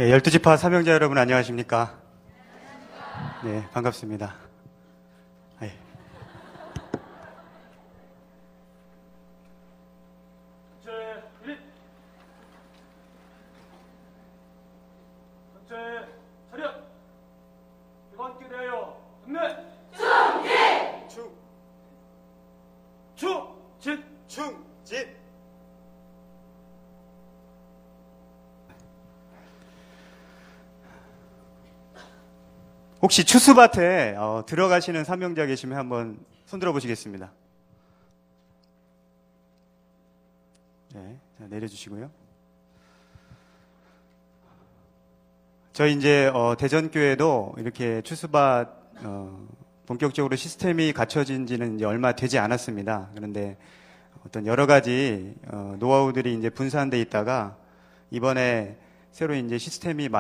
예, 12지파 사명자 여러분 안녕하십니까? 네, 반갑습니다. 예. 전체 차렷! 이관께 대하여 경례! 충직! 혹시 추수밭에 들어가시는 사명자 계시면 한번 손들어 보시겠습니다. 네, 자, 내려주시고요. 저희 이제 대전교회도 이렇게 추수밭 본격적으로 시스템이 갖춰진 지는 이제 얼마 되지 않았습니다. 그런데 어떤 여러 가지 노하우들이 이제 분산돼 있다가 이번에 새로 이제 시스템이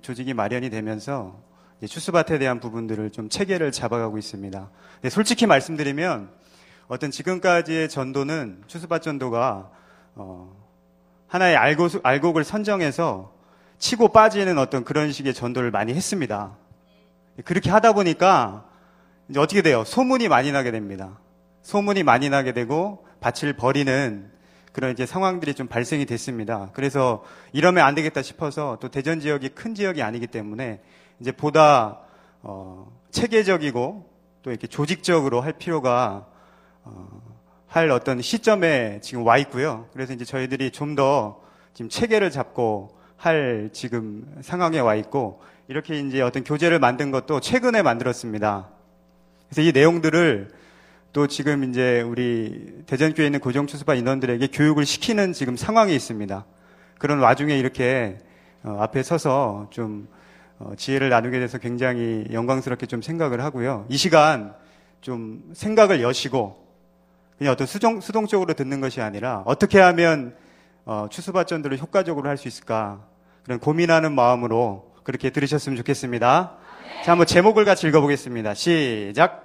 조직이 마련이 되면서 추수밭에 대한 부분들을 좀 체계를 잡아가고 있습니다. 근데 솔직히 말씀드리면 어떤 지금까지의 전도는 추수밭 전도가 하나의 알곡을 선정해서 치고 빠지는 어떤 그런 식의 전도를 많이 했습니다. 그렇게 하다 보니까 이제 어떻게 돼요? 소문이 많이 나게 됩니다. 소문이 많이 나게 되고 밭을 버리는 그런 이제 상황들이 좀 발생이 됐습니다. 그래서 이러면 안 되겠다 싶어서 또 대전 지역이 큰 지역이 아니기 때문에 이제 보다 체계적이고 또 이렇게 조직적으로 할 필요가 할 어떤 시점에 지금 와 있고요. 그래서 이제 저희들이 좀 더 지금 체계를 잡고 할 지금 상황에 와 있고 이렇게 이제 어떤 교재를 만든 것도 최근에 만들었습니다. 그래서 이 내용들을 또 지금 이제 우리 대전교회에 있는 고정추수파 인원들에게 교육을 시키는 지금 상황에 있습니다. 그런 와중에 이렇게 앞에 서서 좀 지혜를 나누게 돼서 굉장히 영광스럽게 좀 생각을 하고요. 이 시간 좀 생각을 여시고 그냥 어떤 수동적으로 듣는 것이 아니라 어떻게 하면 추수밭 전도를 효과적으로 할 수 있을까 그런 고민하는 마음으로 그렇게 들으셨으면 좋겠습니다. 자, 한번 제목을 같이 읽어보겠습니다. 시작.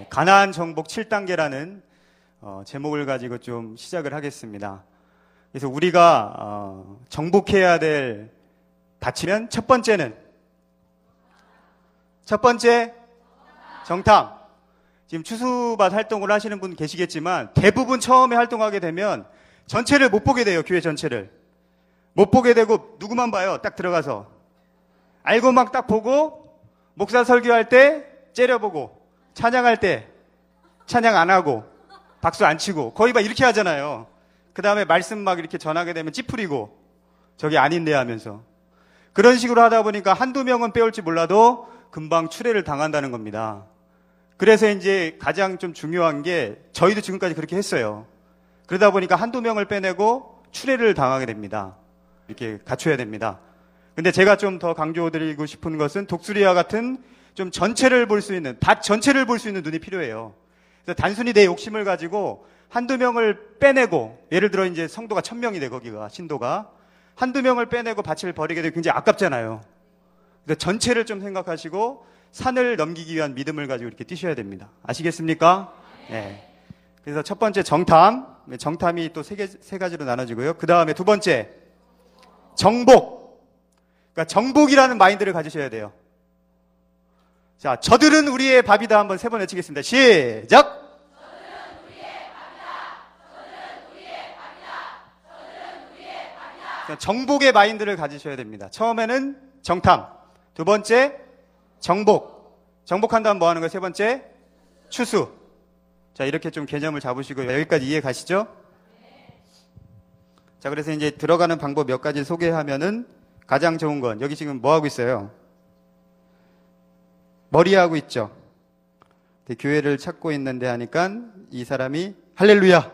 가나안 정복 7단계라는 제목을 가지고 좀 시작을 하겠습니다. 그래서 우리가 정복해야 될 다치면 첫 번째 정탐. 지금 추수밭 활동을 하시는 분 계시겠지만 대부분 처음에 활동하게 되면 전체를 못 보게 돼요. 교회 전체를 못 보게 되고 누구만 봐요. 딱 들어가서 알고 막 딱 보고 목사 설교할 때 째려보고 찬양할 때 찬양 안 하고 박수 안 치고 거의 막 이렇게 하잖아요. 그 다음에 말씀 막 이렇게 전하게 되면 찌푸리고 저기 아닌데 하면서 그런 식으로 하다 보니까 한두 명은 빼올지 몰라도 금방 추례를 당한다는 겁니다. 그래서 이제 가장 좀 중요한 게 저희도 지금까지 그렇게 했어요. 그러다 보니까 한두 명을 빼내고 추례를 당하게 됩니다. 이렇게 갖춰야 됩니다. 근데 제가 좀 더 강조드리고 싶은 것은 독수리와 같은 좀 전체를 볼 수 있는, 밭 전체를 볼 수 있는 눈이 필요해요. 그래서 단순히 내 욕심을 가지고 한두 명을 빼내고, 예를 들어 이제 성도가 1000명이 돼, 거기가, 신도가. 한두 명을 빼내고 밭을 버리게 되면 굉장히 아깝잖아요. 그래서 전체를 좀 생각하시고 산을 넘기기 위한 믿음을 가지고 이렇게 뛰셔야 됩니다. 아시겠습니까? 네. 그래서 첫 번째 정탐. 정탐이 또 세 가지로 나눠지고요. 그 다음에 두 번째 정복. 그러니까 정복이라는 마인드를 가지셔야 돼요. 자, 저들은 우리의 밥이다 한번 세 번 외치겠습니다. 시작! 정복의 마인드를 가지셔야 됩니다. 처음에는 정탐, 두 번째 정복, 정복한 다음 뭐 하는 거예요? 세 번째 추수. 자, 이렇게 좀 개념을 잡으시고 여기까지 이해 가시죠? 자, 그래서 이제 들어가는 방법 몇 가지 소개하면은 가장 좋은 건 여기 지금 뭐 하고 있어요? 머리하고 있죠. 교회를 찾고 있는데 하니까 이 사람이 할렐루야,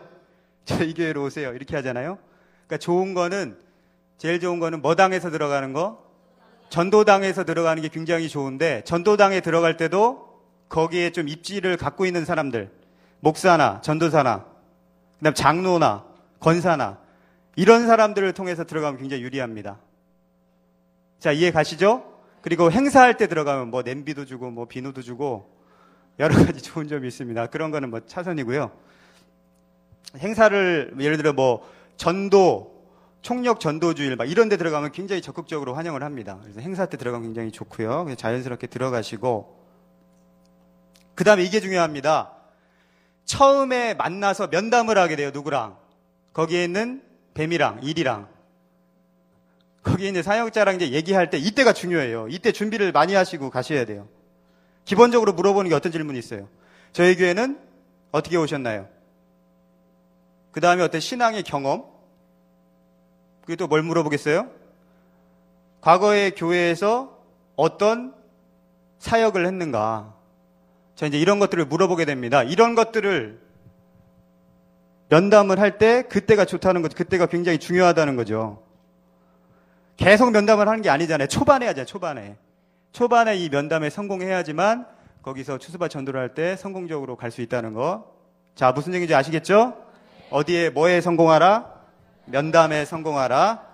저희 교회로 오세요, 이렇게 하잖아요. 그러니까 좋은 거는, 제일 좋은 거는 뭐 당에서 들어가는 거? 전도당에서 들어가는 게 굉장히 좋은데, 전도당에 들어갈 때도 거기에 좀 입지를 갖고 있는 사람들, 목사나 전도사나 그다음 장로나 권사나 이런 사람들을 통해서 들어가면 굉장히 유리합니다. 자, 이해 가시죠? 그리고 행사할 때 들어가면 뭐 냄비도 주고 뭐 비누도 주고 여러 가지 좋은 점이 있습니다. 그런 거는 뭐 차선이고요. 행사를 예를 들어 뭐 전도 총력 전도주일 막 이런 데 들어가면 굉장히 적극적으로 환영을 합니다. 그래서 행사 때 들어가면 굉장히 좋고요. 그래서 자연스럽게 들어가시고, 그 다음에 이게 중요합니다. 처음에 만나서 면담을 하게 돼요. 누구랑? 거기에 있는 뱀이랑 일이랑. 거기에 있는 사역자랑 이제 얘기할 때 이때가 중요해요. 이때 준비를 많이 하시고 가셔야 돼요. 기본적으로 물어보는 게 어떤 질문이 있어요? 저희 교회는 어떻게 오셨나요? 그 다음에 어떤 신앙의 경험? 그게 또 뭘 물어보겠어요? 과거의 교회에서 어떤 사역을 했는가? 자, 이제 이런 것들을 물어보게 됩니다. 이런 것들을 면담을 할 때 그때가 좋다는 거죠. 그때가 굉장히 중요하다는 거죠. 계속 면담을 하는 게 아니잖아요. 초반에 하잖아요. 초반에 이 면담에 성공해야지만 거기서 추수밭 전도를 할 때 성공적으로 갈 수 있다는 거. 자, 무슨 얘기인지 아시겠죠? 어디에 뭐에 성공하라? 면담에 성공하라.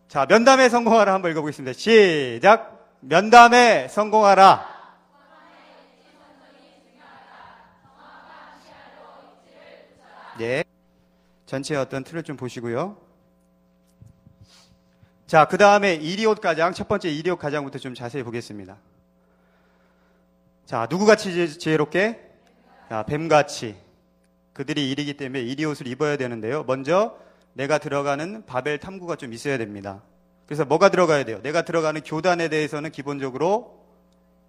자, 면담에 성공하라 한번 읽어보겠습니다. 시작. 면담에 성공하라. 예. 전체의 어떤 틀을 좀 보시고요. 자, 그 다음에 이리옷 가장, 첫 번째 이리옷 가장부터 좀 자세히 보겠습니다. 자, 누구같이 지혜롭게? 자, 뱀같이. 그들이 일이기 때문에 이리옷을 입어야 되는데요. 먼저 내가 들어가는 바벨 탐구가 좀 있어야 됩니다. 그래서 뭐가 들어가야 돼요? 내가 들어가는 교단에 대해서는 기본적으로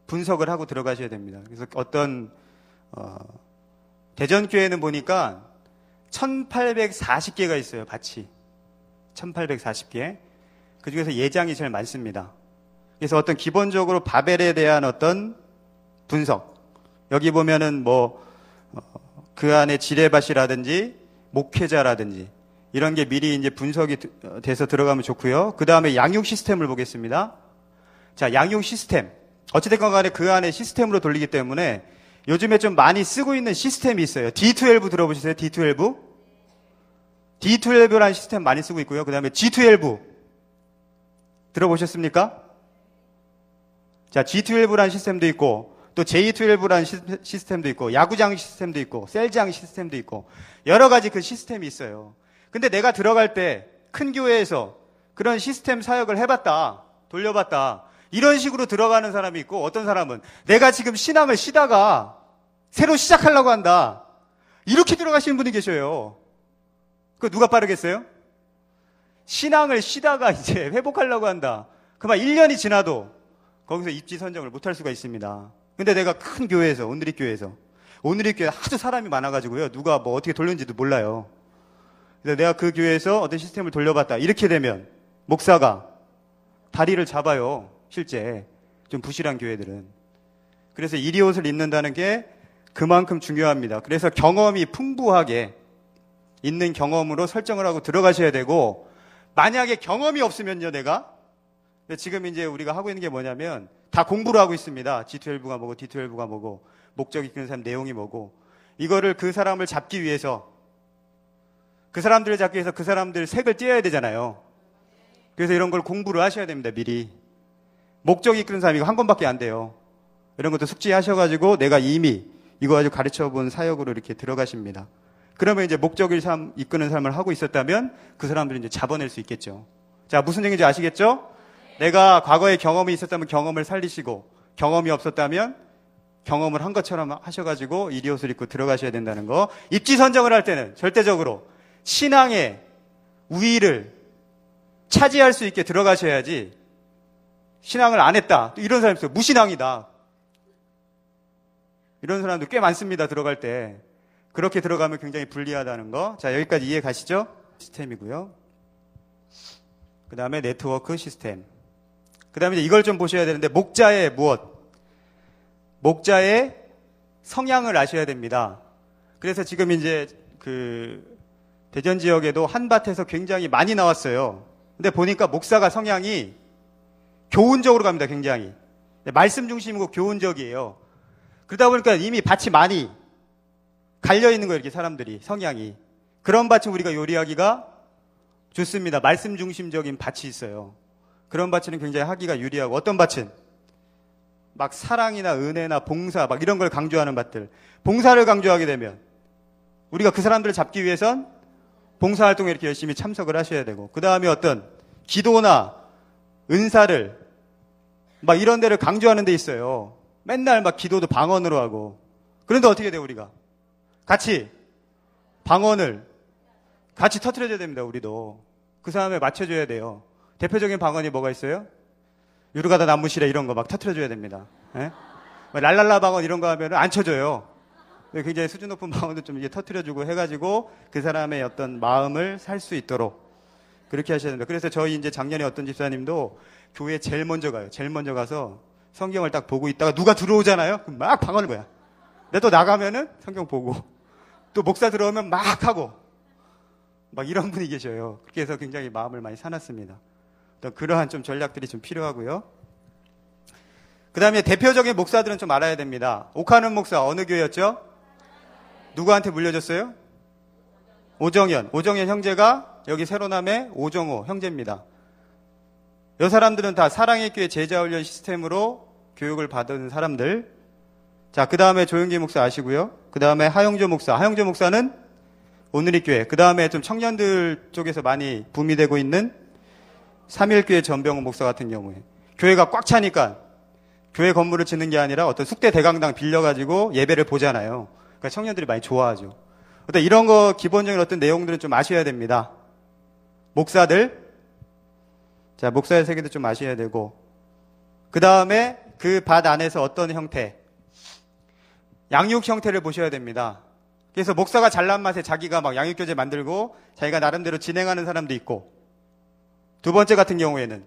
분석을 하고 들어가셔야 됩니다. 그래서 어떤 대전교회는 보니까 1840개가 있어요. 밭이 1840개. 그 중에서 예장이 제일 많습니다. 그래서 어떤 기본적으로 바벨에 대한 어떤 분석, 여기 보면은 그 안에 지뢰밭이라든지 목회자라든지 이런 게 미리 이제 분석이 돼서 들어가면 좋고요. 그 다음에 양육 시스템을 보겠습니다. 자, 양육 시스템. 어찌됐건 간에 그 안에 시스템으로 돌리기 때문에 요즘에 좀 많이 쓰고 있는 시스템이 있어요. D12 들어보셨어요? D12? D12라는 시스템 많이 쓰고 있고요. 그 다음에 G12 들어보셨습니까? 자, G12라는 시스템도 있고 또 J12라는 시스템도 있고 야구장 시스템도 있고 셀장 시스템도 있고 여러 가지 그 시스템이 있어요. 근데 내가 들어갈 때 큰 교회에서 그런 시스템 사역을 해봤다, 돌려봤다, 이런 식으로 들어가는 사람이 있고, 어떤 사람은 내가 지금 신앙을 쉬다가 새로 시작하려고 한다, 이렇게 들어가시는 분이 계셔요. 그 누가 빠르겠어요? 신앙을 쉬다가 이제 회복하려고 한다. 그만 1년이 지나도 거기서 입지 선정을 못할 수가 있습니다. 근데 내가 큰 교회에서, 온누리교회 하도 사람이 많아가지고요, 누가 어떻게 돌렸는지도 몰라요. 그래서 내가 그 교회에서 어떤 시스템을 돌려봤다, 이렇게 되면 목사가 다리를 잡아요. 실제 좀 부실한 교회들은. 그래서 이리옷을 입는다는 게 그만큼 중요합니다. 그래서 경험이 풍부하게 있는 경험으로 설정을 하고 들어가셔야 되고, 만약에 경험이 없으면요, 내가 지금 이제 우리가 하고 있는 게 뭐냐면 다 공부를 하고 있습니다. G12가 뭐고 D12가 뭐고 목적이 이끄는 사람 내용이 뭐고, 이거를 그 사람을 잡기 위해서, 그 사람들을 잡기 위해서 그 사람들 색을 띄어야 되잖아요. 그래서 이런 걸 공부를 하셔야 됩니다. 미리. 목적이 이끄는 사람이 이거 한 권밖에 안 돼요. 이런 것도 숙지하셔가지고 내가 이미 이거 가지고 가르쳐본 사역으로 이렇게 들어가십니다. 그러면 이제 목적을 이끄는 삶을 하고 있었다면 그 사람들이 이제 잡아낼 수 있겠죠. 자, 무슨 얘기인지 아시겠죠? 내가 과거에 경험이 있었다면 경험을 살리시고, 경험이 없었다면 경험을 한 것처럼 하셔가지고 이리옷을 입고 들어가셔야 된다는 거. 입지 선정을 할 때는 절대적으로 신앙의 우위를 차지할 수 있게 들어가셔야지, 신앙을 안 했다, 또 이런 사람이 있어요. 무신앙이다, 이런 사람도 꽤 많습니다. 들어갈 때 그렇게 들어가면 굉장히 불리하다는 거. 자, 여기까지 이해 가시죠? 시스템이고요. 그 다음에 네트워크 시스템. 그 다음에 이걸 좀 보셔야 되는데, 목자의 무엇? 목자의 성향을 아셔야 됩니다. 그래서 지금 이제 대전 지역에도 한밭에서 굉장히 많이 나왔어요. 근데 보니까 목사가 성향이 교훈적으로 갑니다. 굉장히 말씀 중심이고 교훈적이에요. 그러다 보니까 이미 밭이 많이 갈려있는 거예요. 이렇게 사람들이 성향이. 그런 밭은 우리가 요리하기가 좋습니다. 말씀 중심적인 밭이 있어요. 그런 밭은 굉장히 하기가 유리하고, 어떤 밭은 막 사랑이나 은혜나 봉사 막 이런 걸 강조하는 밭들, 봉사를 강조하게 되면 우리가 그 사람들을 잡기 위해선 봉사활동에 이렇게 열심히 참석을 하셔야 되고, 그 다음에 어떤 기도나 은사를 막 이런 데를 강조하는 데 있어요. 맨날 막 기도도 방언으로 하고. 그런데 어떻게 돼요, 우리가? 같이 방언을 같이 터트려줘야 됩니다, 우리도. 그 사람에 맞춰줘야 돼요. 대표적인 방언이 뭐가 있어요? 유르가다 나무시래 이런 거 막 터트려줘야 됩니다. 예? 랄랄라 방언 이런 거 하면 안 쳐줘요. 굉장히 수준 높은 방언도 좀 이게 터트려주고 해가지고 그 사람의 어떤 마음을 살 수 있도록 그렇게 하셔야 됩니다. 그래서 저희 이제 작년에 어떤 집사님도 교회에 제일 먼저 가요. 제일 먼저 가서 성경을 딱 보고 있다가 누가 들어오잖아요? 그럼 막 방언을 거야. 근데 또 나가면은 성경 보고 또 목사 들어오면 막 하고 막 이런 분이 계셔요. 그렇게 해서 굉장히 마음을 많이 사놨습니다. 또 그러한 좀 전략들이 좀 필요하고요. 그 다음에 대표적인 목사들은 좀 알아야 됩니다. 오카는 목사 어느 교회였죠? 누구한테 물려줬어요? 오정현 형제가 여기 새로남의 오정호 형제입니다. 이 사람들은 다 사랑의 교회 제자훈련 시스템으로 교육을 받은 사람들. 자, 그 다음에 조영기 목사 아시고요. 그 다음에 하영조 목사는 오늘의 교회. 그 다음에 좀 청년들 쪽에서 많이 붐이 되고 있는 삼일교회 전병훈 목사 같은 경우에 교회가 꽉 차니까 교회 건물을 짓는 게 아니라 어떤 숙대 대강당 빌려가지고 예배를 보잖아요. 그러니까 청년들이 많이 좋아하죠. 어떤 이런 거 기본적인 어떤 내용들은 좀 아셔야 됩니다. 목사들. 자, 목사의 세계도 좀 아셔야 되고. 그 다음에 그 밭 안에서 어떤 형태. 양육 형태를 보셔야 됩니다. 그래서 목사가 잘난 맛에 자기가 막 양육교재 만들고 자기가 나름대로 진행하는 사람도 있고. 두 번째 같은 경우에는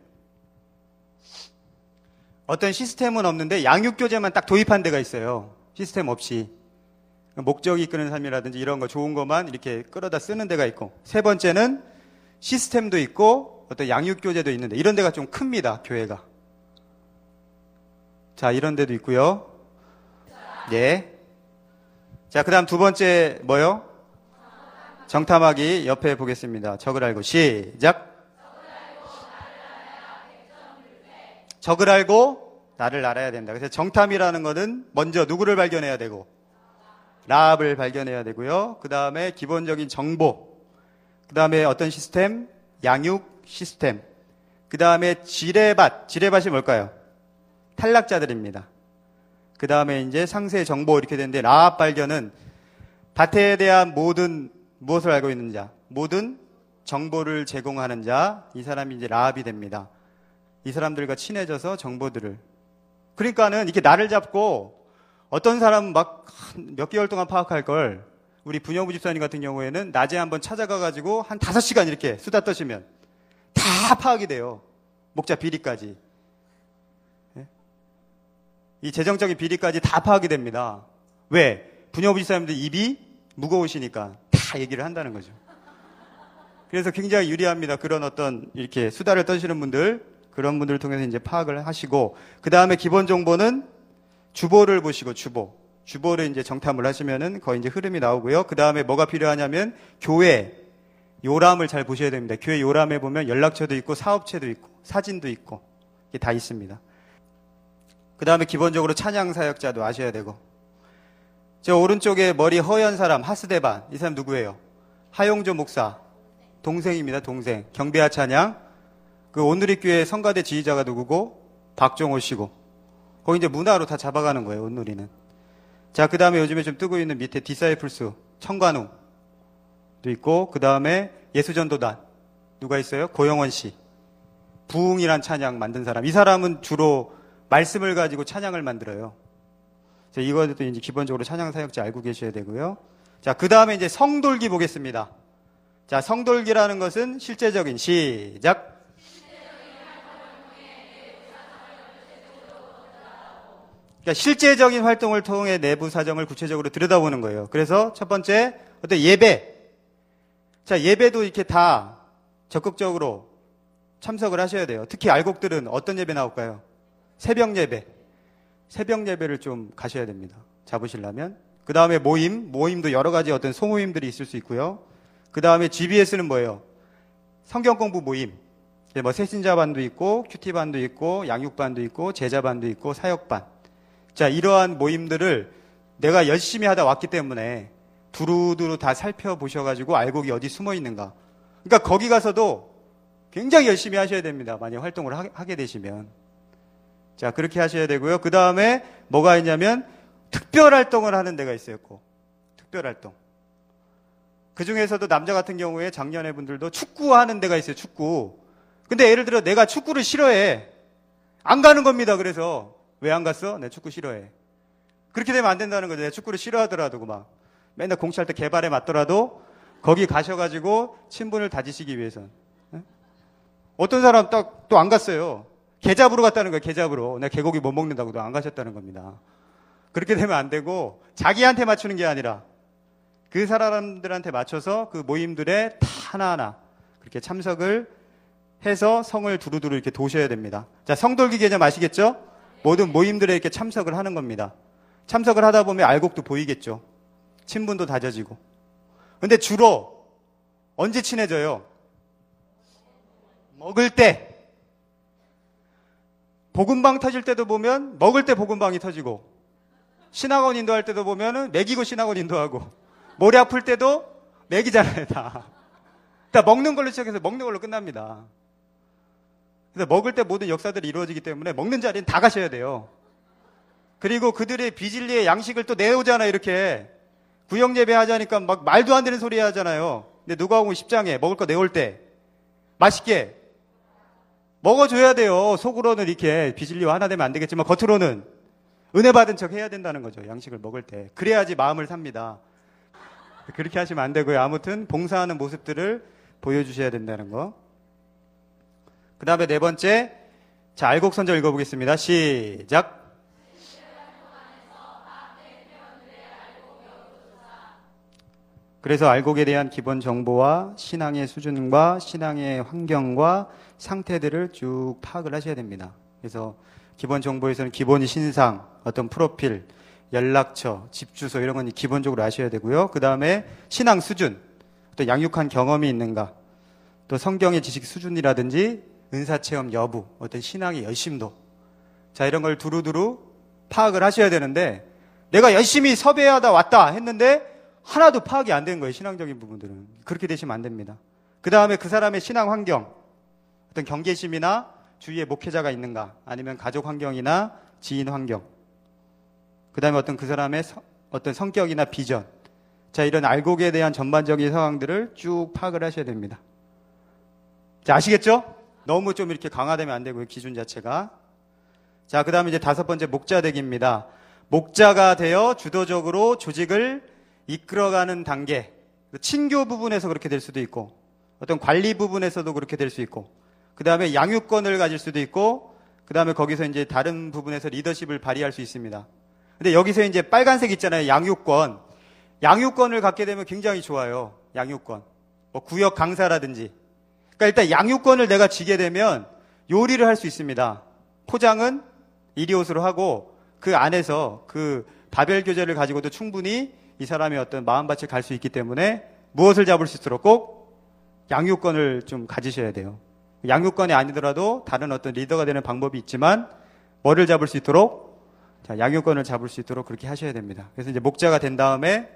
어떤 시스템은 없는데 양육교재만 딱 도입한 데가 있어요. 시스템 없이. 목적이 이끄는 삶이라든지 이런 거 좋은 것만 이렇게 끌어다 쓰는 데가 있고. 세 번째는 시스템도 있고 어떤 양육교재도 있는데 이런 데가 좀 큽니다. 교회가. 자, 이런 데도 있고요. 예. 자, 그 다음 두 번째 뭐요? 정탐하기 옆에 보겠습니다. 적을 알고 시작. 적을 알고 나를 알아야 된다. 그래서 정탐이라는 것은 먼저 누구를 발견해야 되고 라합을 발견해야 되고요. 그 다음에 기본적인 정보, 그 다음에 어떤 시스템? 양육 시스템. 그 다음에 지뢰밭이 뭘까요? 탈락자들입니다. 그 다음에 이제 상세 정보 이렇게 되는데 라합 발견은 밭에 대한 무엇을 알고 있는 자, 모든 정보를 제공하는 자, 이 사람이 이제 라합이 됩니다. 이 사람들과 친해져서 정보들을. 그러니까는 이렇게 나를 잡고 어떤 사람은 막 몇 개월 동안 파악할 걸 우리 분영부 집사님 같은 경우에는 낮에 한번 찾아가가지고 한 5시간 이렇게 수다 떠시면 다 파악이 돼요. 목자 비리까지. 이 재정적인 비리까지 다 파악이 됩니다. 왜? 분영부 집사님들 입이 무거우시니까 다 얘기를 한다는 거죠. 그래서 굉장히 유리합니다. 그런 어떤 이렇게 수다를 떠시는 분들, 그런 분들을 통해서 이제 파악을 하시고, 그 다음에 기본 정보는 주보를 보시고, 주보를 이제 정탐을 하시면은 거의 이제 흐름이 나오고요. 그 다음에 뭐가 필요하냐면 교회 요람을 잘 보셔야 됩니다. 교회 요람에 보면 연락처도 있고 사업체도 있고 사진도 있고 이게 다 있습니다. 그 다음에 기본적으로 찬양 사역자도 아셔야 되고. 저 오른쪽에 머리 허연 사람 하스데반, 이 사람 누구예요? 하용조 목사 동생입니다. 동생. 경배와 찬양. 그 오늘의 교회 성가대 지휘자가 누구고? 박종호 씨고. 거기 이제 문화로 다 잡아가는 거예요, 오늘이는. 자, 그 다음에 요즘에 좀 뜨고 있는 밑에 디사이플스, 청관웅도 있고, 그 다음에 예수전도단. 누가 있어요? 고영원 씨. 부흥이란 찬양 만든 사람. 이 사람은 주로 말씀을 가지고 찬양을 만들어요. 자, 이것도 이제 기본적으로 찬양 사역자 알고 계셔야 되고요. 자, 그 다음에 이제 성돌기 보겠습니다. 자, 성돌기라는 것은 실제적인, 시작. 그러니까 실제적인 활동을 통해 내부 사정을 구체적으로 들여다보는 거예요. 그래서 첫 번째, 어떤 예배. 자, 예배도 이렇게 다 적극적으로 참석을 하셔야 돼요. 특히 알곡들은 어떤 예배 나올까요? 새벽 예배. 새벽 예배를 좀 가셔야 됩니다. 잡으시려면. 그 다음에 모임도 여러 가지 어떤 소모임들이 있을 수 있고요. 그 다음에 GBS는 뭐예요? 성경 공부 모임. 뭐 새신자반도 있고, 큐티반도 있고, 양육반도 있고, 제자반도 있고, 사역반. 자, 이러한 모임들을 내가 열심히 하다 왔기 때문에 두루두루 다 살펴보셔가지고 알곡이 어디 숨어 있는가. 그러니까 거기 가서도 굉장히 열심히 하셔야 됩니다. 만약 활동을 하게 되시면. 자, 그렇게 하셔야 되고요. 그 다음에 뭐가 있냐면 특별 활동을 하는 데가 있어요. 꼭. 특별 활동. 그 중에서도 남자 같은 경우에 작년에 분들도 축구하는 데가 있어요. 축구. 근데 예를 들어 내가 축구를 싫어해. 안 가는 겁니다. 그래서 왜 안 갔어? 내 축구 싫어해. 그렇게 되면 안 된다는 거죠. 내가 축구를 싫어하더라도 막 맨날 공치할 때 개발에 맞더라도 거기 가셔가지고 친분을 다지시기 위해서. 어떤 사람 딱 또 안 갔어요. 개 잡으러 갔다는 거예요. 개 잡으러. 내가 개고기 못 먹는다고도 안 가셨다는 겁니다. 그렇게 되면 안 되고 자기한테 맞추는 게 아니라 그 사람들한테 맞춰서 그 모임들에 다 하나하나 그렇게 참석을 해서 성을 두루두루 이렇게 도셔야 됩니다. 자, 성돌기 개념 아시겠죠? 모든 모임들에 이렇게 참석을 하는 겁니다. 참석을 하다 보면 알곡도 보이겠죠. 친분도 다져지고. 근데 주로 언제 친해져요? 먹을 때. 복음방 터질 때도 보면 먹을 때 복음방이 터지고, 신학원 인도할 때도 보면은 먹이고 신학원 인도하고, 머리 아플 때도 먹이잖아요, 다. 다 먹는 걸로 시작해서 먹는 걸로 끝납니다. 그래서 먹을 때 모든 역사들이 이루어지기 때문에 먹는 자리는 다 가셔야 돼요. 그리고 그들의 비진리의 양식을 또 내오잖아요, 이렇게. 구역예배 하자니까 막 말도 안 되는 소리 하잖아요. 근데 누가복음 10장에 먹을 거 내올 때 맛있게 먹어줘야 돼요. 속으로는 이렇게 비진리와 하나 되면 안 되겠지만 겉으로는 은혜 받은 척 해야 된다는 거죠. 양식을 먹을 때. 그래야지 마음을 삽니다. 그렇게 하시면 안 되고요. 아무튼 봉사하는 모습들을 보여주셔야 된다는 거. 그 다음에 네 번째, 자, 알곡선절 읽어보겠습니다. 시작. 그래서 알곡에 대한 기본 정보와 신앙의 수준과 신앙의 환경과 상태들을 쭉 파악을 하셔야 됩니다. 그래서 기본 정보에서는 기본 신상, 어떤 프로필, 연락처, 집 주소 이런 건 기본적으로 아셔야 되고요. 그 다음에 신앙 수준, 또 양육한 경험이 있는가, 또 성경의 지식 수준이라든지 은사 체험 여부, 어떤 신앙의 열심도, 자, 이런 걸 두루두루 파악을 하셔야 되는데, 내가 열심히 섭외하다 왔다 했는데 하나도 파악이 안 되는 거예요. 신앙적인 부분들은. 그렇게 되시면 안 됩니다. 그 다음에 그 사람의 신앙 환경, 어떤 경계심이나 주위에 목회자가 있는가, 아니면 가족 환경이나 지인 환경, 그 다음에 어떤 그 사람의 어떤 성격이나 비전, 자, 이런 알곡에 대한 전반적인 상황들을 쭉 파악을 하셔야 됩니다. 자, 아시겠죠? 너무 좀 이렇게 강화되면 안 되고요, 기준 자체가. 자, 그 다음에 이제 다섯 번째 목자되기입니다. 목자가 되어 주도적으로 조직을 이끌어가는 단계. 친교 부분에서 그렇게 될 수도 있고, 어떤 관리 부분에서도 그렇게 될 수 있고, 그 다음에 양육권을 가질 수도 있고, 그 다음에 거기서 이제 다른 부분에서 리더십을 발휘할 수 있습니다. 근데 여기서 이제 빨간색 있잖아요. 양육권. 양육권을 갖게 되면 굉장히 좋아요. 양육권. 뭐 구역 강사라든지. 그러니까 일단 양육권을 내가 지게 되면 요리를 할 수 있습니다. 포장은 이리옷으로 하고 그 안에서 그 바벨 교제를 가지고도 충분히 이 사람의 어떤 마음밭을 갈 수 있기 때문에 무엇을 잡을 수 있도록 꼭 양육권을 좀 가지셔야 돼요. 양육권이 아니더라도 다른 어떤 리더가 되는 방법이 있지만 뭐를 잡을 수 있도록? 자, 양육권을 잡을 수 있도록 그렇게 하셔야 됩니다. 그래서 이제 목자가 된 다음에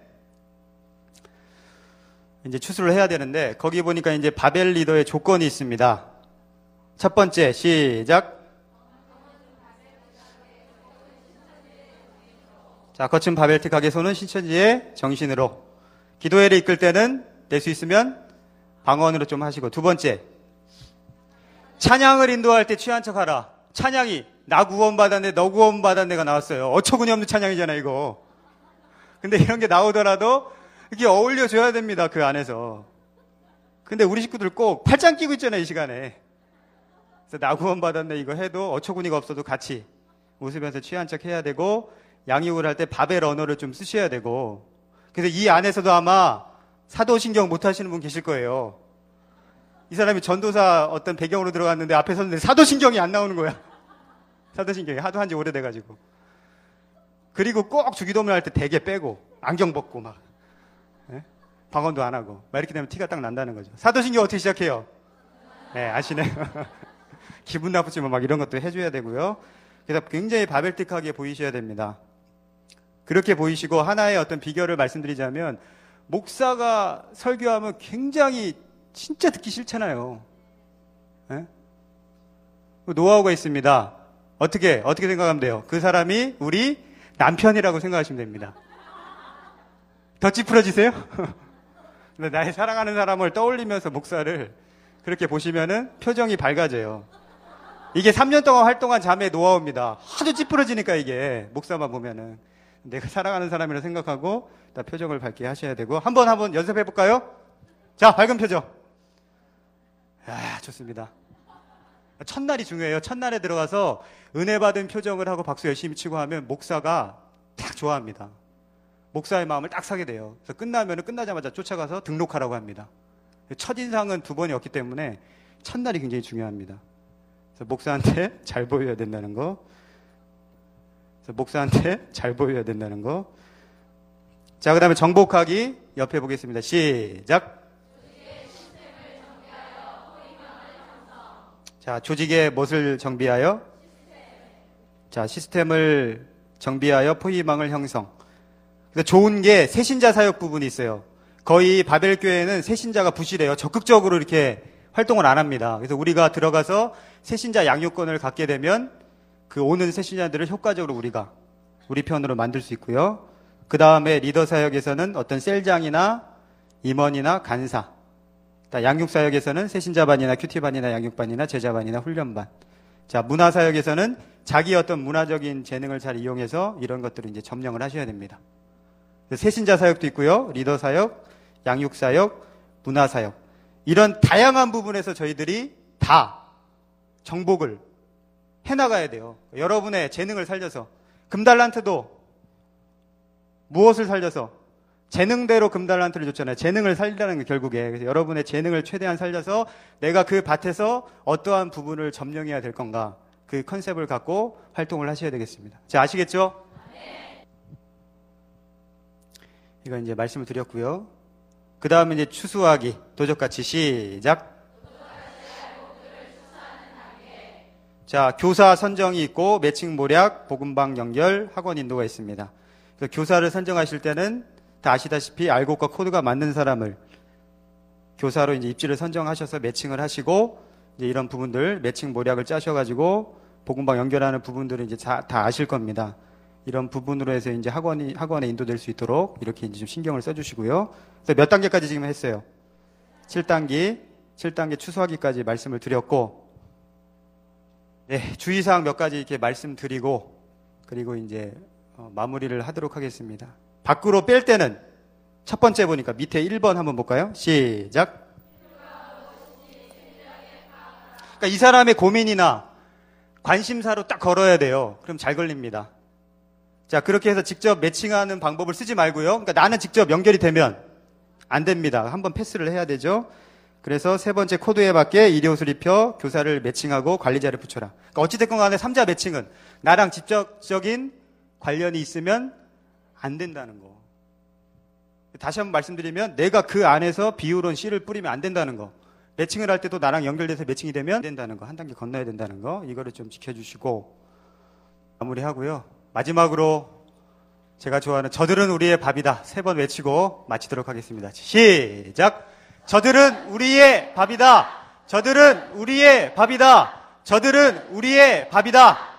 이제 추수를 해야 되는데 거기 보니까 이제 바벨 리더의 조건이 있습니다. 첫 번째, 시작. 자, 거친 바벨틱하게 손은 신천지의 정신으로. 기도회를 이끌 때는 낼 수 있으면 방언으로 좀 하시고. 두 번째, 찬양을 인도할 때 취한 척 하라. 찬양이 나 구원받았네, 너 구원받았네가 나왔어요. 어처구니 없는 찬양이잖아요, 이거. 근데 이런 게 나오더라도 이렇게 어울려줘야 됩니다, 그 안에서. 근데 우리 식구들 꼭 팔짱 끼고 있잖아요, 이 시간에. 그래서 나 구원받았네 이거 해도 어처구니가 없어도 같이 웃으면서 취한 척 해야 되고, 양육을 할 때 바벨 언어를 좀 쓰셔야 되고. 그래서 이 안에서도 아마 사도신경 못 하시는 분 계실 거예요. 이 사람이 전도사 어떤 배경으로 들어갔는데 앞에 섰는데 사도신경이 안 나오는 거야. 사도신경이 하도 한지 오래돼가지고. 그리고 꼭 주기도문 할 때 대게 빼고 안경 벗고 막 방언도 안 하고 막 이렇게 되면 티가 딱 난다는 거죠. 사도신경 어떻게 시작해요? 네, 아시네요. 기분 나쁘지만 막 이런 것도 해줘야 되고요. 그래서 굉장히 바벨틱하게 보이셔야 됩니다. 그렇게 보이시고 하나의 어떤 비결을 말씀드리자면 목사가 설교하면 굉장히 진짜 듣기 싫잖아요. 예? 노하우가 있습니다. 어떻게 생각하면 돼요? 그 사람이 우리 남편이라고 생각하시면 됩니다. 더 찌푸러지세요? 나의 사랑하는 사람을 떠올리면서 목사를 그렇게 보시면은 표정이 밝아져요. 이게 3년 동안 활동한 자매의 노하우입니다. 하도 찌푸러지니까 이게 목사만 보면은 내가 사랑하는 사람이라 생각하고 다 표정을 밝게 하셔야 되고 한번 연습해 볼까요? 자, 밝은 표정. 좋습니다. 첫날이 중요해요. 첫날에 들어가서 은혜 받은 표정을 하고 박수 열심히 치고 하면 목사가 딱 좋아합니다. 목사의 마음을 딱 사게 돼요. 그래서 끝나자마자 쫓아가서 등록하라고 합니다. 첫인상은 두 번이 없기 때문에 첫날이 굉장히 중요합니다. 그래서 목사한테 잘 보여야 된다는 거. 자, 그 다음에 정복하기 옆에 보겠습니다. 시작. 자, 조직의 무엇을 정비하여? 자, 시스템을 정비하여 포위망을 형성. 그래서 좋은 게 새신자 사역 부분이 있어요. 거의 바벨교회는 새신자가 부실해요. 적극적으로 이렇게 활동을 안 합니다. 그래서 우리가 들어가서 새신자 양육권을 갖게 되면 그 오는 새신자들을 효과적으로 우리 편으로 만들 수 있고요. 그 다음에 리더 사역에서는 어떤 셀장이나 임원이나 간사, 양육사역에서는 새신자반이나 큐티반이나 양육반이나 제자반이나 훈련반. 자, 문화사역에서는 자기 어떤 문화적인 재능을 잘 이용해서 이런 것들을 이제 점령을 하셔야 됩니다. 새신자 사역도 있고요. 리더 사역, 양육 사역, 문화 사역. 이런 다양한 부분에서 저희들이 다 정복을 해나가야 돼요. 여러분의 재능을 살려서. 금달란트도 무엇을 살려서? 재능대로 금달란트를 줬잖아요. 재능을 살리라는 게 결국에. 그래서 여러분의 재능을 최대한 살려서 내가 그 밭에서 어떠한 부분을 점령해야 될 건가. 그 컨셉을 갖고 활동을 하셔야 되겠습니다. 자, 아시겠죠? 네. 이거 이제 말씀을 드렸고요. 그 다음에 이제 추수하기. 도적같이 시작. 자, 교사 선정이 있고 매칭 모략, 복음방 연결, 학원 인도가 있습니다. 그래서 교사를 선정하실 때는 다 아시다시피 알곡과 코드가 맞는 사람을 교사로 이제 입지를 선정하셔서 매칭을 하시고 이제 이런 부분들 매칭 모략을 짜셔가지고 복음방 연결하는 부분들을 이제 다 아실 겁니다. 이런 부분으로 해서 이제 학원에 인도될 수 있도록 이렇게 이제 좀 신경을 써주시고요. 그래서 몇 단계까지 지금 했어요? 7단계 추수하기까지 말씀을 드렸고, 네, 주의사항 몇 가지 이렇게 말씀드리고, 그리고 이제 마무리를 하도록 하겠습니다. 밖으로 뺄 때는 첫 번째 보니까 밑에 1번 한번 볼까요? 시작. 그러니까 이 사람의 고민이나 관심사로 딱 걸어야 돼요. 그럼 잘 걸립니다. 자, 그렇게 해서 직접 매칭하는 방법을 쓰지 말고요. 그러니까 나는 직접 연결이 되면 안 됩니다. 한번 패스를 해야 되죠. 그래서 세 번째 코드에 맞게 일의 옷을 입혀 교사를 매칭하고 관리자를 붙여라. 그러니까 어찌됐건 간에 3자 매칭은 나랑 직접적인 관련이 있으면 안 된다는 거. 다시 한번 말씀드리면 내가 그 안에서 비유론 C를 뿌리면 안 된다는 거. 매칭을 할 때도 나랑 연결돼서 매칭이 되면 안 된다는 거. 한 단계 건너야 된다는 거. 이거를 좀 지켜주시고 마무리하고요. 마지막으로 제가 좋아하는 저들은 우리의 밥이다. 3번 외치고 마치도록 하겠습니다. 시작. 저들은 우리의 밥이다. 저들은 우리의 밥이다. 저들은 우리의 밥이다.